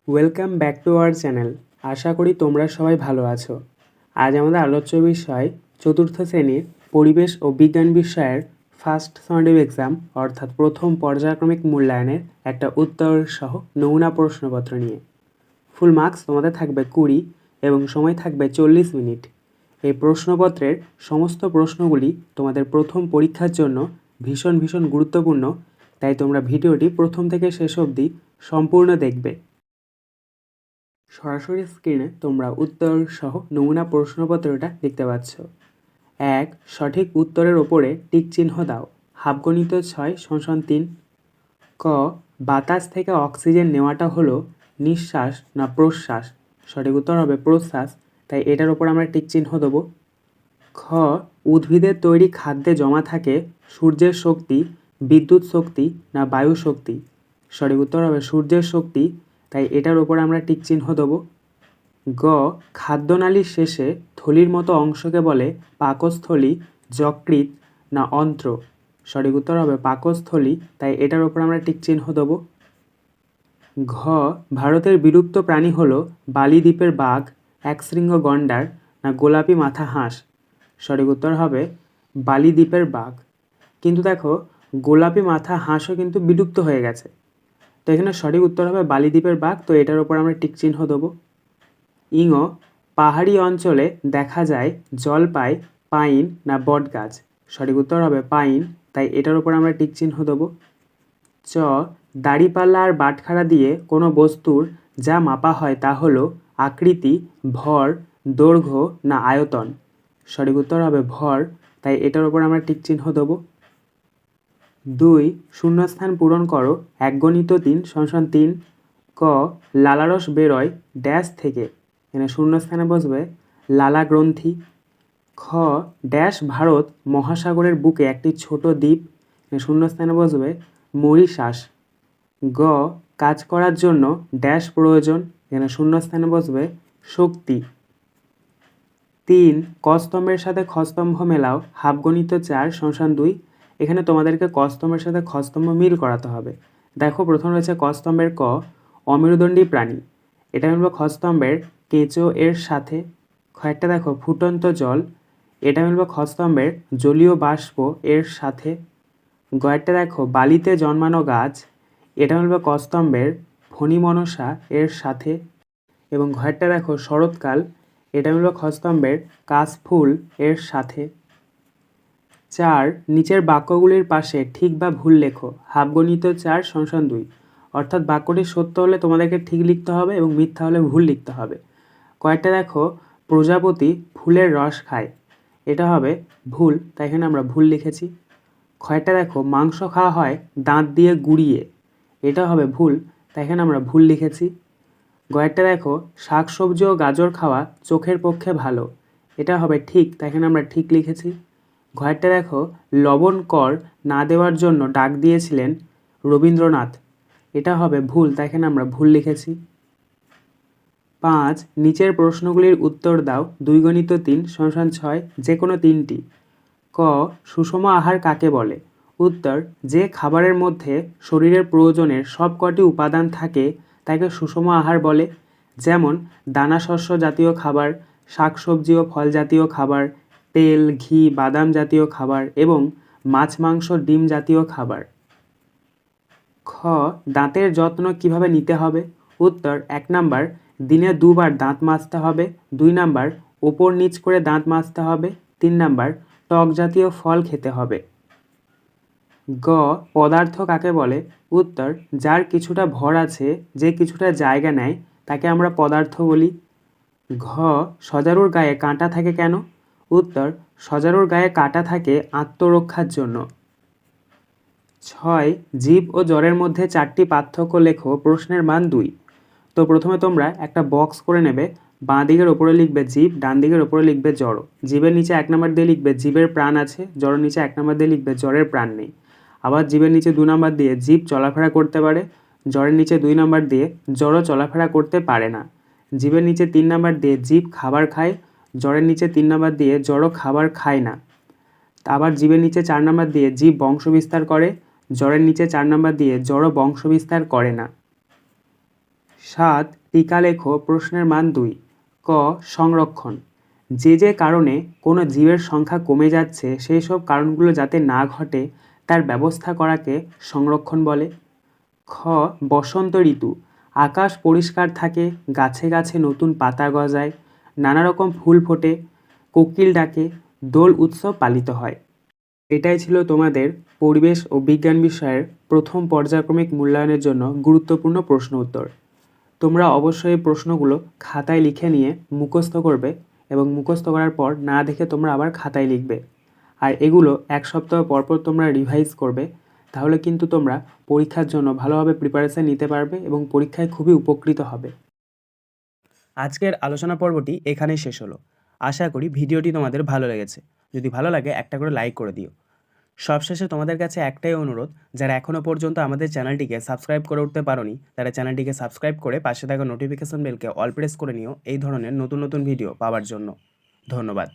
Welcome back to our channel. আশা করি তোমরা সবাই ভালো আছো। আজ আমাদের আলোচ্য বিষয় চতুর্থ শ্রেণীর পরিবেশ ও বিজ্ঞান বিষয়ের ফার্স্ট সামেটিভ এক্সাম অর্থাৎ প্রথম পর্যায়ক্রমিক মূল্যায়নের একটা উত্তর সহ নমুনা প্রশ্নপত্র নিয়ে। ফুল মার্কস তোমাদের থাকবে 20 এবং সময় থাকবে 40 মিনিট। এই প্রশ্নপত্রের সমস্ত প্রশ্নগুলি তোমাদের প্রথম পরীক্ষার জন্য ভীষণ গুরুত্বপূর্ণ, তাই তোমরা ভিডিওটি প্রথম থেকে শেষ অবধি সম্পূর্ণ দেখবে। সরাসরি স্ক্রিনে তোমরা উত্তর সহ নমুনা প্রশ্নপত্রটা দেখতে পাচ্ছ। 1. সঠিক উত্তরের ওপরে টিক চিহ্ন দাও। হাফগণিত 6 × 3। ক. বাতাস থেকে অক্সিজেন নেওয়াটা হলো নিঃশ্বাস না প্রশ্বাস? সঠিক উত্তর হবে প্রশ্বাস, তাই এটার ওপর আমরা টিক চিহ্ন দেবো। খ. উদ্ভিদের তৈরি খাদ্যে জমা থাকে সূর্যের শক্তি, বিদ্যুৎ শক্তি না বায়ু শক্তি? সঠিক উত্তর হবে সূর্যের শক্তি, তাই এটার ওপর আমরা টিক চিহ্ন দেবো। গ. খাদ্যনালীর শেষে থলির মতো অংশকে বলে পাকস্থলী, যকৃৎ না অন্ত্র? সঠিক উত্তর হবে পাকস্থলী, তাই এটার ওপর আমরা টিক চিহ্ন দেবো। ঘ. ভারতের বিলুপ্ত প্রাণী হলো বালি দ্বীপের বাঘ, একশৃঙ্গ গন্ডার না গোলাপি মাথা হাঁস? সঠিক উত্তর হবে বালি দ্বীপের বাঘ। কিন্তু দেখো, গোলাপি মাথা হাঁসও কিন্তু বিলুপ্ত হয়ে গেছে, তো এখানে সঠিক উত্তর হবে বালি দ্বীপের বাঘ, তো এটার ওপর আমরা টিক চিহ্ন দেবো। ইঙ. পাহাড়ি অঞ্চলে দেখা যায় জলপাই, পাইন না বট গাছ? সঠিক উত্তর হবে পাইন, তাই এটার উপর আমরা টিক চিহ্ন দেবো। চ. দাঁড়িপাল্লা আর বাটখারা দিয়ে কোনো বস্তুর যা মাপা হয় তা হলো আকৃতি, ভর, দৈর্ঘ্য না আয়তন? সঠিক উত্তর হবে ভর, তাই এটার উপর আমরা টিক চিহ্ন দেবো। 2. শূন্যস্থান পূরণ করো। 1 × 3 = 3। ক. লালারস বেরোয় ড্যাশ থেকে? এখানে শূন্যস্থানে বসবে লালা গ্রন্থি। খ. ড্যাশ ভারত মহাসাগরের বুকে একটি ছোট দ্বীপ? শূন্যস্থানে বসবে মরিশাস। গ. কাজ করার জন্য ড্যাশ প্রয়োজন? এখানে শূন্যস্থানে বসবে শক্তি। 3. ক স্তম্ভের সাথে খ স্তম্ভ মেলাও। হাফগণিত 4 = 2। এখানে তোমাদেরকে ক স্তম্ভের সাথে খ স্তম্ভ মিল করাতে হবে। দেখো, প্রথম রয়েছে ক স্তম্ভের ক, অমেরুদণ্ডী প্রাণী। এটা মিলবে খ স্তম্ভের কেঁচো এর সাথে। কয়েকটা দেখো ফুটন্ত জল, এটা মিলবে খ স্তম্ভের জলীয় বাষ্প এর সাথে। গয়েরটা দেখো বালিতে জন্মানো গাছ, এটা মিলবে ক স্তম্ভের ফণিমনসা এর সাথে। এবং ঘয়েরটা দেখো শরৎকাল, এটা মিলবে খ স্তম্ভের কাশফুল এর সাথে। 4. নিচের বাক্যগুলির পাশে ঠিক বা ভুল লেখো। হাফগণিত 4 = 2। অর্থাৎ বাক্যটি সত্য হলে তোমাদেরকে ঠিক লিখতে হবে এবং মিথ্যা হলে ভুল লিখতে হবে। কয়েকটা দেখো প্রজাপতি ফুলের রস খায়, এটা হবে ভুল, তাই এখানে আমরা ভুল লিখেছি। কয়েকটা দেখো মাংস খাওয়া হয় দাঁত দিয়ে গুঁড়িয়ে, এটা হবে ভুল, তাই এখানে আমরা ভুল লিখেছি। গয়েরটা দেখো শাকসবজি ও গাজর খাওয়া চোখের পক্ষে ভালো, এটা হবে ঠিক, তাই এখানে আমরা ঠিক লিখেছি। ঘয়েরটা দেখো লবণ কর না দেওয়ার জন্য ডাক দিয়েছিলেন রবীন্দ্রনাথ, এটা হবে ভুল, তাই এখানে আমরা ভুল লিখেছি। 5. নিচের প্রশ্নগুলির উত্তর দাও। 2 × 3 = 6, যে কোনো তিনটি। ক. সুষম আহার কাকে বলে? উত্তর, যে খাবারের মধ্যে শরীরের প্রয়োজনের সব কটি উপাদান থাকে তাকে সুষম আহার বলে। যেমন দানাশস্য জাতীয় খাবার, শাকসবজি ও ফল জাতীয় খাবার, তেল, ঘি, বাদাম জাতীয় খাবার এবং মাছ, মাংস, ডিম জাতীয় খাবার। খ. দাঁতের যত্ন কিভাবে নিতে হবে? উত্তর, 1 নাম্বার, দিনে 2 বার দাঁত মাজতে হবে। 2 নাম্বার, ওপর নিচ করে দাঁত মাজতে হবে। 3 নাম্বার, টক জাতীয় ফল খেতে হবে। গ. পদার্থ কাকে বলে? উত্তর, যার কিছুটা ভর আছে, যে কিছুটা জায়গা নেয় তাকে আমরা পদার্থ বলি। ঘ. সজারুর গায়ে কাঁটা থাকে কেন? উত্তর, সজারুর গায়ে কাঁটা থাকে আত্মরক্ষার জন্য। 6. জীব ও জড়ের মধ্যে 4টি পার্থক্য লেখো। প্রশ্নের মান 2। তো প্রথমে তোমরা একটা বক্স করে নেবে। বাঁ দিকের ওপরে লিখবে জীব, ডান দিকের ওপরে লিখবে জড়। জীবের নিচে 1 নাম্বার দিয়ে লিখবে জীবের প্রাণ আছে, জড়ের নিচে 1 নাম্বার দিয়ে লিখবে জড়ের প্রাণ নেই। আবার জীবের নিচে 2 নাম্বার দিয়ে জীব চলাফেরা করতে পারে, জড়ের নিচে 2 নাম্বার দিয়ে জড় চলাফেরা করতে পারে না। জীবের নিচে 3 নাম্বার দিয়ে জীব খাবার খায়, জড়ের নিচে 3 নাম্বার দিয়ে জড় খাবার খায় না। আবার জীবের নিচে 4 নাম্বার দিয়ে জীব বংশ বিস্তার করে, জড়ের নিচে 4 নাম্বার দিয়ে জড় বংশ বিস্তার করে না। 7 টিকা লেখো প্রশ্নের মান 2। ক সংরক্ষণ, যে কারণে কোনো জীবের সংখ্যা কমে যাচ্ছে সেই সব কারণগুলো যাতে না ঘটে তার ব্যবস্থা করাকে সংরক্ষণ বলে। খ বসন্ত ঋতু, আকাশ পরিষ্কার থাকে, গাছে গাছে নতুন পাতা গজায়, নানা রকম ফুল ফোটে, কোকিল ডাকে, দোল উৎসব পালিত হয়। এটাই ছিল তোমাদের পরিবেশ ও বিজ্ঞান বিষয়ের প্রথম পর্যায়ক্রমিক মূল্যায়নের জন্য গুরুত্বপূর্ণ প্রশ্ন উত্তর। তোমরা অবশ্যই এই প্রশ্নগুলো খাতায় লিখে নিয়ে মুখস্থ করবে এবং মুখস্থ করার পর না দেখে তোমরা আবার খাতায় লিখবে। আর এগুলো 1 সপ্তাহ পরপর তোমরা রিভাইজ করবে, তাহলে কিন্তু তোমরা পরীক্ষার জন্য ভালোভাবে প্রিপারেশন নিতে পারবে এবং পরীক্ষায় খুবই উপকৃত হবে। আজকের আলোচনা পর্বটি এখানেই শেষ হলো। আশা করি ভিডিওটি তোমাদের ভালো লেগেছে। যদি ভালো লাগে একটা করে লাইক করে দিও। সবশেষে তোমাদের কাছে একটাই অনুরোধ, যারা এখনও পর্যন্ত আমাদের চ্যানেলটিকে সাবস্ক্রাইব করে উঠতে পারোনি তারা চ্যানেলটিকে সাবস্ক্রাইব করে পাশে থাকা নোটিফিকেশন বেলকে অল প্রেস করে নিও এই ধরনের নতুন নতুন ভিডিও পাওয়ার জন্য। ধন্যবাদ।